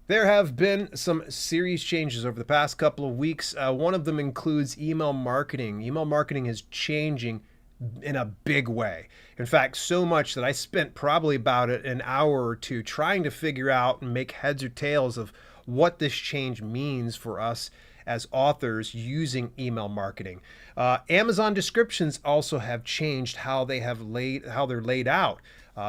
There have been some serious changes over the past couple of weeks. One of them includes email marketing. Email marketing is changing in a big way. In fact, so much that I spent probably about an hour or two trying to figure out and make heads or tails of what this change means for us as authors using email marketing. Amazon descriptions also have changed how they're laid out.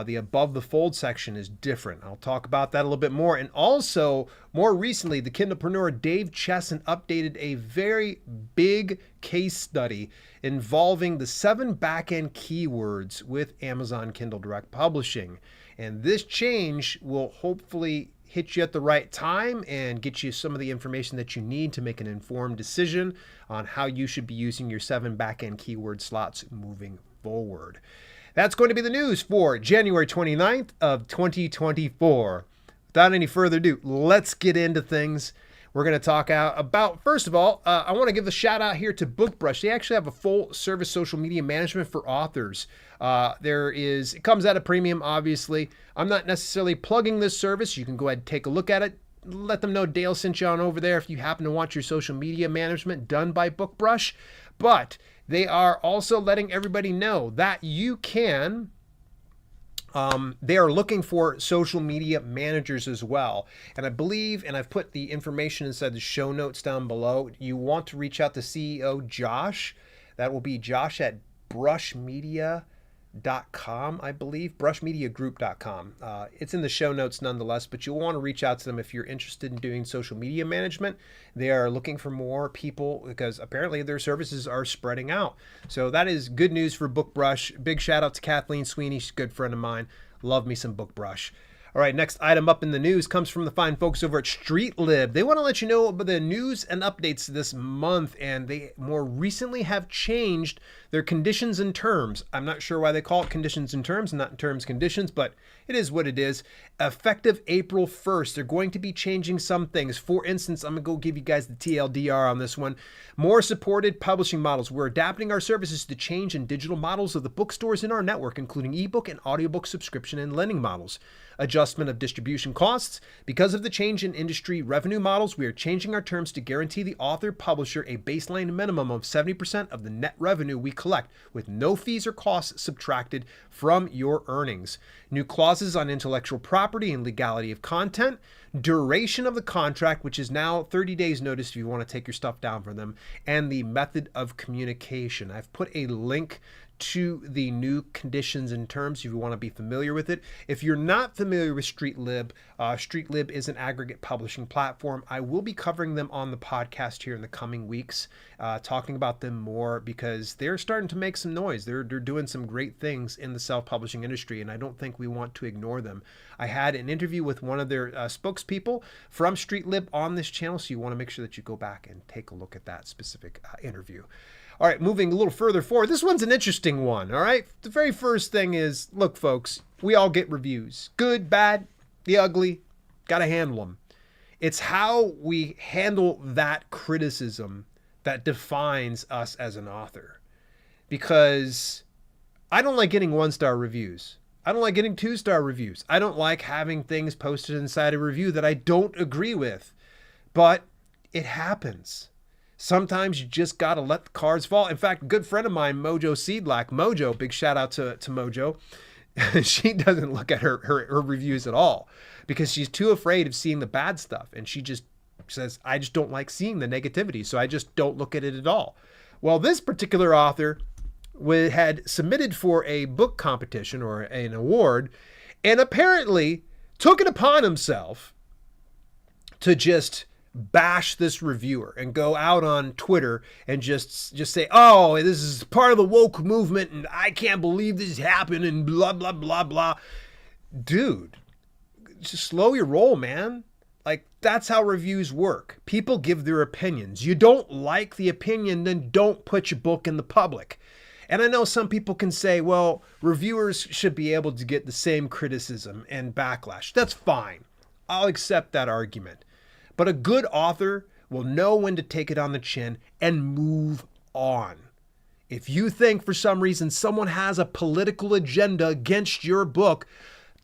The above the fold section is different. I'll talk about that a little bit more. And also, more recently, the Kindlepreneur Dave Chesson updated a very big case study involving the 7 backend keywords with Amazon Kindle Direct Publishing. And this change will hopefully hit you at the right time and get you some of the information that you need to make an informed decision on how you should be using your 7 backend keyword slots moving forward. That's going to be the news for January 29th of 2024. Without any further ado, let's get into things. We're going to talk about, first of all, I want to give a shout out here to Bookbrush. They actually have a full service social media management for authors. It comes at a premium, obviously. I'm not necessarily plugging this service. You can go ahead and take a look at it. Let them know Dale sent you on over there if you happen to want your social media management done by Bookbrush. But they are also letting everybody know that you can, they are looking for social media managers as well. And I believe, and I've put the information inside the show notes down below, you want to reach out to CEO Josh. That will be Josh at brushmedia.com, I believe, brushmediagroup.com. It's in the show notes nonetheless, but you'll want to reach out to them if you're interested in doing social media management. They are looking for more people because apparently their services are spreading out. So that is good news for Bookbrush. Big shout out to Kathleen Sweeney. She's a good friend of mine. Love me some Bookbrush. All right, next item up in the news comes from the fine folks over at Streetlib. They want to let you know about the news and updates this month, and they more recently have changed their conditions and terms. I'm not sure why they call it conditions and terms, not terms conditions, but it is what it is. Effective April 1st, they're going to be changing some things. For instance, I'm going to go give you guys the TLDR on this one. More supported publishing models. We're adapting our services to change in digital models of the bookstores in our network, including ebook and audiobook subscription and lending models. Adjustment of distribution costs. Because of the change in industry revenue models, we are changing our terms to guarantee the author publisher a baseline minimum of 70% of the net revenue we collect, with no fees or costs subtracted from your earnings. New clauses on intellectual property and legality of content. Duration of the contract, which is now 30 days notice if you want to take your stuff down for them, and the method of communication. I've put a link to the new conditions and terms if you want to be familiar with it. If you're not familiar with Streetlib, Streetlib is an aggregate publishing platform. I will be covering them on the podcast here in the coming weeks, talking about them more because they're starting to make some noise. They're doing some great things in the self-publishing industry, and I don't think we want to ignore them. I had an interview with one of their spokespeople from Streetlib on this channel, so you want to make sure that you go back and take a look at that specific interview. All right, moving a little further forward. This one's an interesting one, all right? The very first thing is, look, folks, we all get reviews. Good, bad, the ugly, got to handle them. It's how we handle that criticism that defines us as an author. Because I don't like getting 1-star reviews. I don't like getting 2-star reviews. I don't like having things posted inside a review that I don't agree with. But it happens. Sometimes you just got to let the cards fall. In fact, a good friend of mine, Mojo Seedlack, Mojo, big shout out to Mojo. She doesn't look at her reviews at all because she's too afraid of seeing the bad stuff. And she just says, I just don't like seeing the negativity. So I just don't look at it at all. Well, this particular author had submitted for a book competition or an award and apparently took it upon himself to just bash this reviewer and go out on Twitter and just say, oh, this is part of the woke movement and I can't believe this happened and blah, blah, blah, blah. Dude, just slow your roll, man. Like, that's how reviews work. People give their opinions. You don't like the opinion, then don't put your book in the public. And I know some people can say, well, reviewers should be able to get the same criticism and backlash. That's fine. I'll accept that argument. But a good author will know when to take it on the chin and move on. If you think for some reason someone has a political agenda against your book,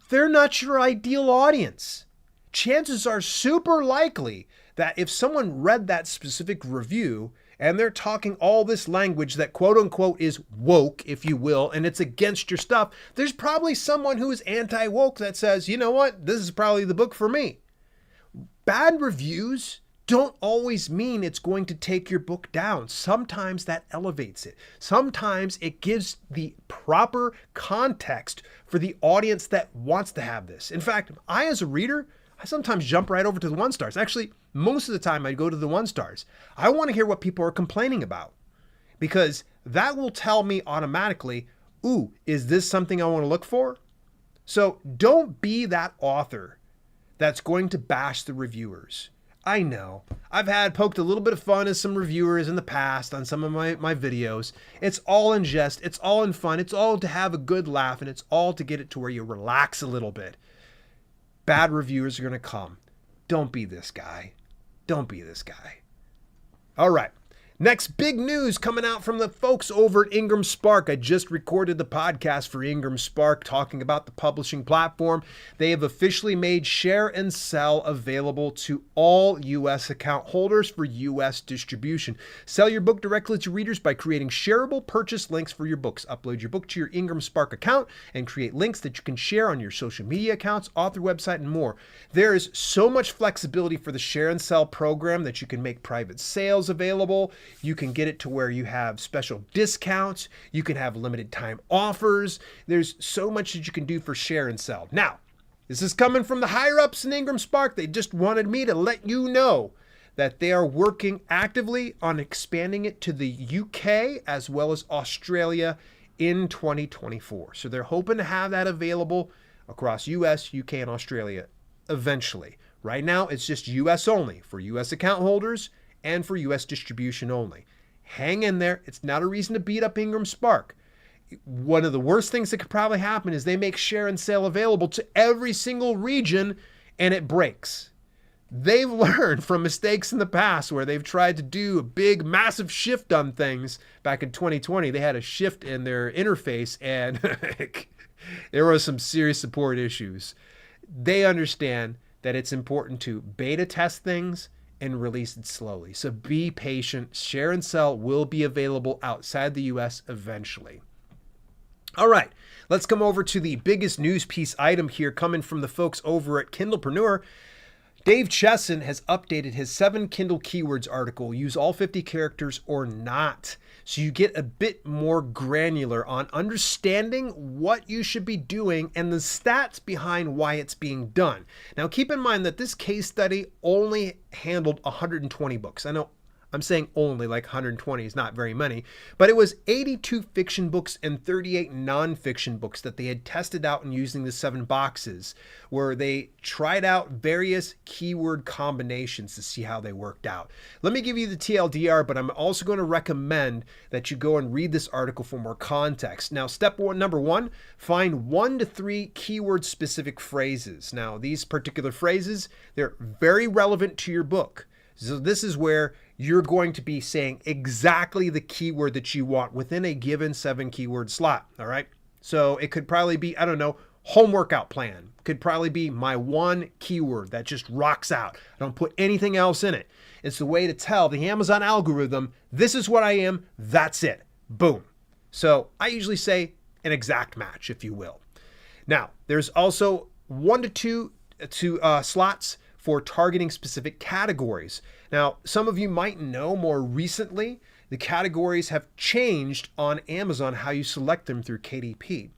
they're not your ideal audience. chances are super likely that if someone read that specific review and they're talking all this language that quote unquote is woke, if you will, and it's against your stuff, there's probably someone who is anti-woke that says, you know what, this is probably the book for me. Bad reviews don't always mean it's going to take your book down. Sometimes that elevates it. Sometimes it gives the proper context for the audience that wants to have this. In fact, I as a reader, I sometimes jump right over to the 1 stars. Actually, most of the time I go to the 1 stars. I want to hear what people are complaining about because that will tell me automatically, ooh, is this something I want to look for? So don't be that author that's going to bash the reviewers. I know. I've had poked a little bit of fun as some reviewers in the past on some of my videos. It's all in jest. It's all in fun. It's all to have a good laugh, and it's all to get it to where you relax a little bit. Bad reviewers are going to come. Don't be this guy. Don't be this guy. All right. Next big news coming out from the folks over at Ingram Spark. I just recorded the podcast for Ingram Spark talking about the publishing platform. They have officially made Share and Sell available to all U.S. account holders for U.S. distribution. Sell your book directly to readers by creating shareable purchase links for your books. Upload your book to your Ingram Spark account and create links that you can share on your social media accounts, author website, and more. There is so much flexibility for the Share and Sell program that you can make private sales available. You can get it to where you have special discounts. You can have limited time offers. There's so much that you can do for Share and Sell. Now, this is coming from the higher ups in Ingram Spark. They just wanted me to let you know that they are working actively on expanding it to the UK as well as Australia in 2024. So they're hoping to have that available across US, UK, and Australia eventually. Right now, it's just US only for US account holders and for US distribution only. Hang in there. It's not a reason to beat up Ingram Spark. One of the worst things that could probably happen is they make Share and Sell available to every single region and it breaks. They've learned from mistakes in the past where they've tried to do a big, massive shift on things. Back in 2020, they had a shift in their interface and there were some serious support issues. They understand that it's important to beta test things and release it slowly. So be patient. Share and Sell will be available outside the US eventually. All right, let's come over to the biggest news piece item here coming from the folks over at Kindlepreneur. Dave Chesson has updated his 7 Kindle keywords article, use all 50 characters or not. So you get a bit more granular on understanding what you should be doing and the stats behind why it's being done. Now keep in mind that this case study only handled 120 books. I know I'm saying only, like 120 is not very many, but it was 82 fiction books and 38 nonfiction books that they had tested out and using the 7 boxes where they tried out various keyword combinations to see how they worked out. Let me give you the TLDR, but I'm also going to recommend that you go and read this article for more context. Now, number one, find 1 to 3 keyword specific phrases. Now, these particular phrases, they're very relevant to your book. So this is where you're going to be saying exactly the keyword that you want within a given 7 keyword slot. All right. So it could probably be, I don't know, home workout plan. Could probably be my one keyword that just rocks out. I don't put anything else in it. It's the way to tell the Amazon algorithm, this is what I am. That's it. Boom. So I usually say an exact match, if you will. Now, there's also 1 to 2 slots for targeting specific categories. Now, some of you might know more recently, the categories have changed on Amazon, how you select them through KDP.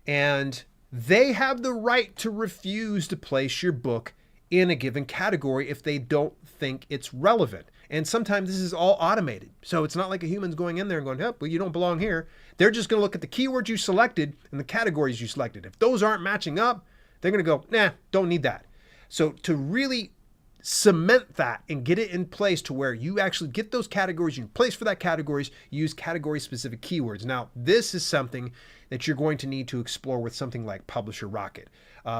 And they have the right to refuse to place your book in a given category if they don't think it's relevant. And sometimes this is all automated. So it's not like a human's going in there and going, oh, well, you don't belong here. They're just going to look at the keywords you selected and the categories you selected. If those aren't matching up, they're going to go, nah, don't need that. So to really cement that and get it in place to where you actually get those categories, you place for that categories, use category specific keywords. Now, this is something that you're going to need to explore with something like Publisher Rocket.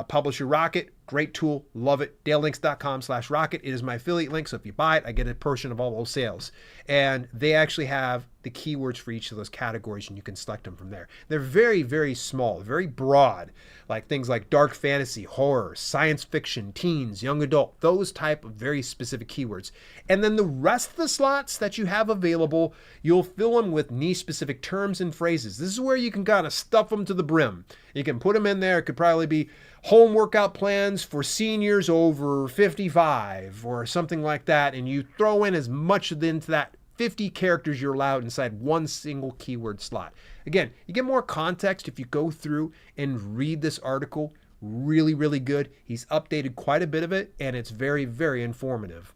Publisher Rocket, great tool, love it. DaleLinks.com/rocket. It is my affiliate link, so if you buy it, I get a portion of all those sales. And they actually have the keywords for each of those categories, and you can select them from there. They're very, very small, very broad, like things like dark fantasy, horror, science fiction, teens, young adult, those type of very specific keywords. And then the rest of the slots that you have available, you'll fill them with niche-specific terms and phrases. This is where you can kind of stuff them to the brim. You can put them in there. It could probably be home workout plans for seniors over 55 or something like that, and you throw in as much into that 50 characters you're allowed inside one single keyword slot. Again, you get more context if you go through and read this article. Really, really good. He's updated quite a bit of it, and it's very, very informative.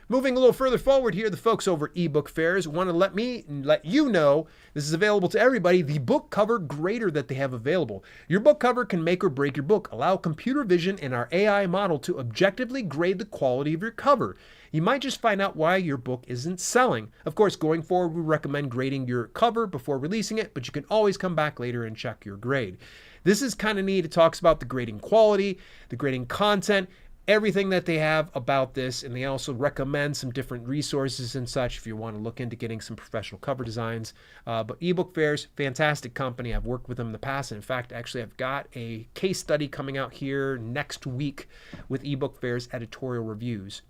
Moving a little further forward here, the folks over at Ebook Fairs want to let you know this is available to everybody, the book cover grader that they have available. Your book cover can make or break your book. Allow computer vision and our AI model to objectively grade the quality of your cover. You might just find out why your book isn't selling. Of course, going forward, we recommend grading your cover before releasing it, but you can always come back later and check your grade. This is kind of neat. It talks about the grading quality, the grading content, everything that they have about this, and they also recommend some different resources and such if you want to look into getting some professional cover designs. But Ebook Fairs, fantastic company. I've worked with them in the past, and in fact, actually, I've got a case study coming out here next week with Ebook Fairs editorial reviews.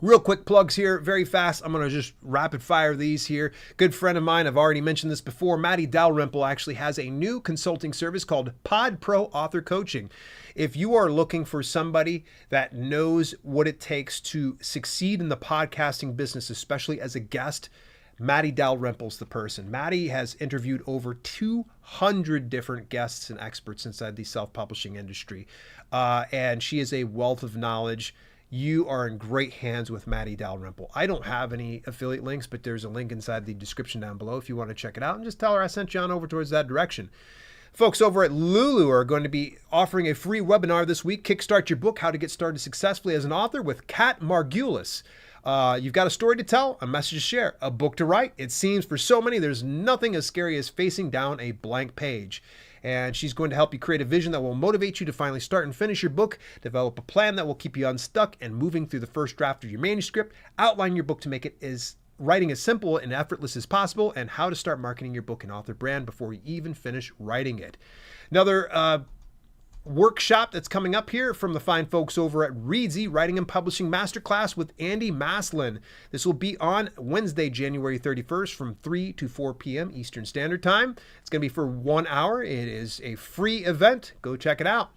Real quick plugs here, very fast. I'm going to just rapid fire these here. Good friend of mine, I've already mentioned this before, Maddie Dalrymple actually has a new consulting service called Pod Pro Author Coaching. If you are looking for somebody that knows what it takes to succeed in the podcasting business, especially as a guest, Maddie Dalrymple's the person. Maddie has interviewed over 200 different guests and experts inside the self-publishing industry, and she is a wealth of knowledge. You are in great hands with Maddie Dalrymple. I don't have any affiliate links, but there's a link inside the description down below if you want to check it out, and just tell her I sent you on over towards that direction. Folks over at Lulu are going to be offering a free webinar this week, Kickstart Your Book, How to Get Started Successfully as an Author with Kat Margulis. You've got a story to tell, a message to share, a book to write. It seems for so many, there's nothing as scary as facing down a blank page. And she's going to help you create a vision that will motivate you to finally start and finish your book, develop a plan that will keep you unstuck and moving through the first draft of your manuscript, outline your book to make it writing as simple and effortless as possible, and how to start marketing your book and author brand before you even finish writing it. Another workshop that's coming up here from the fine folks over at Reedsy, Writing and Publishing Masterclass with Andy Maslin. This will be on Wednesday, January 31st from 3 to 4 p.m. Eastern Standard Time. It's going to be for 1 hour. It is a free event. Go check it out.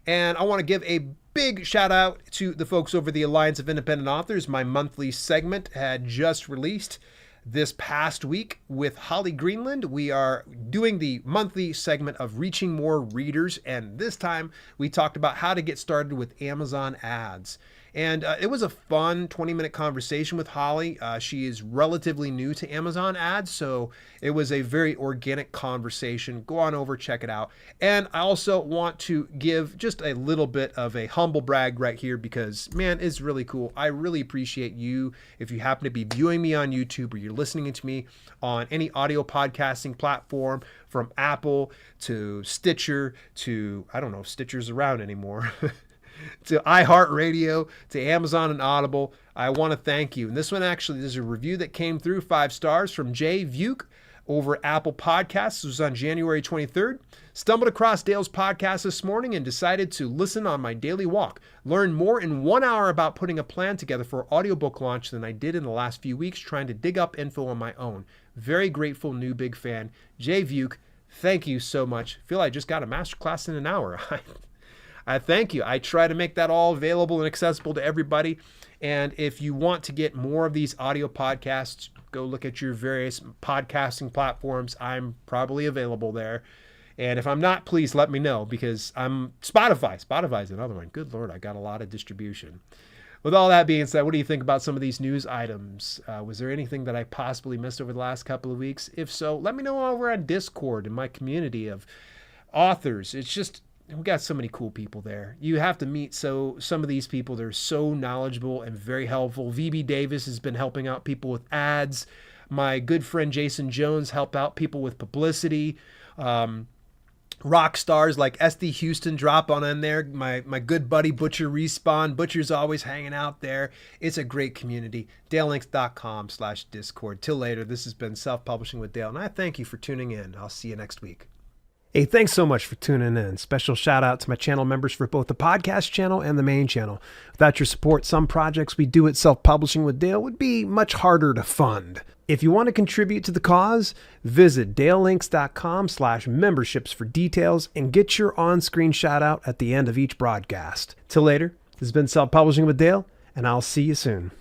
And I want to give a big shout out to the folks over the Alliance of Independent Authors. My monthly segment had just released this past week with Holly Greenland. We are doing the monthly segment of reaching more readers, and this time we talked about how to get started with Amazon ads. And it was a fun 20-minute conversation with Holly. She is relatively new to Amazon ads, so it was a very organic conversation. Go on over, check it out. And I also want to give just a little bit of a humble brag right here because, man, it's really cool. I really appreciate you. If you happen to be viewing me on YouTube or you're listening to me on any audio podcasting platform, from Apple to Stitcher to, I don't know if Stitcher's around anymore, to iHeartRadio, to Amazon and Audible, I want to thank you. And this one actually, there's a review that came through, 5 stars from Jay Vuke over at Apple Podcasts. This was on January 23rd. Stumbled across Dale's podcast this morning and decided to listen on my daily walk. Learned more in 1 hour about putting a plan together for an audiobook launch than I did in the last few weeks trying to dig up info on my own. Very grateful, new big fan. Jay Vuke, thank you so much. Feel I just got a masterclass in an hour. I thank you. I try to make that all available and accessible to everybody. And if you want to get more of these audio podcasts, go look at your various podcasting platforms. I'm probably available there. And if I'm not, please let me know because I'm Spotify. Spotify's another one. Good Lord, I got a lot of distribution. With all that being said, what do you think about some of these news items? Was there anything that I possibly missed over the last couple of weeks? If so, let me know over on Discord in my community of authors. It's just, we got so many cool people there. You have to meet some of these people. They're so knowledgeable and very helpful. VB Davis has been helping out people with ads. My good friend Jason Jones helped out people with publicity. rock stars like SD Houston drop on in there. My good buddy Butcher Respawn. Butcher's always hanging out there. It's a great community. DaleLinks.com/Discord. Till later, this has been Self-Publishing with Dale, and I thank you for tuning in. I'll see you next week. Hey, thanks so much for tuning in. Special shout out to my channel members for both the podcast channel and the main channel. Without your support, some projects we do at Self-Publishing with Dale would be much harder to fund. If you want to contribute to the cause, visit DaleLinks.com/memberships for details and get your on-screen shout out at the end of each broadcast. Till later, this has been Self-Publishing with Dale, and I'll see you soon.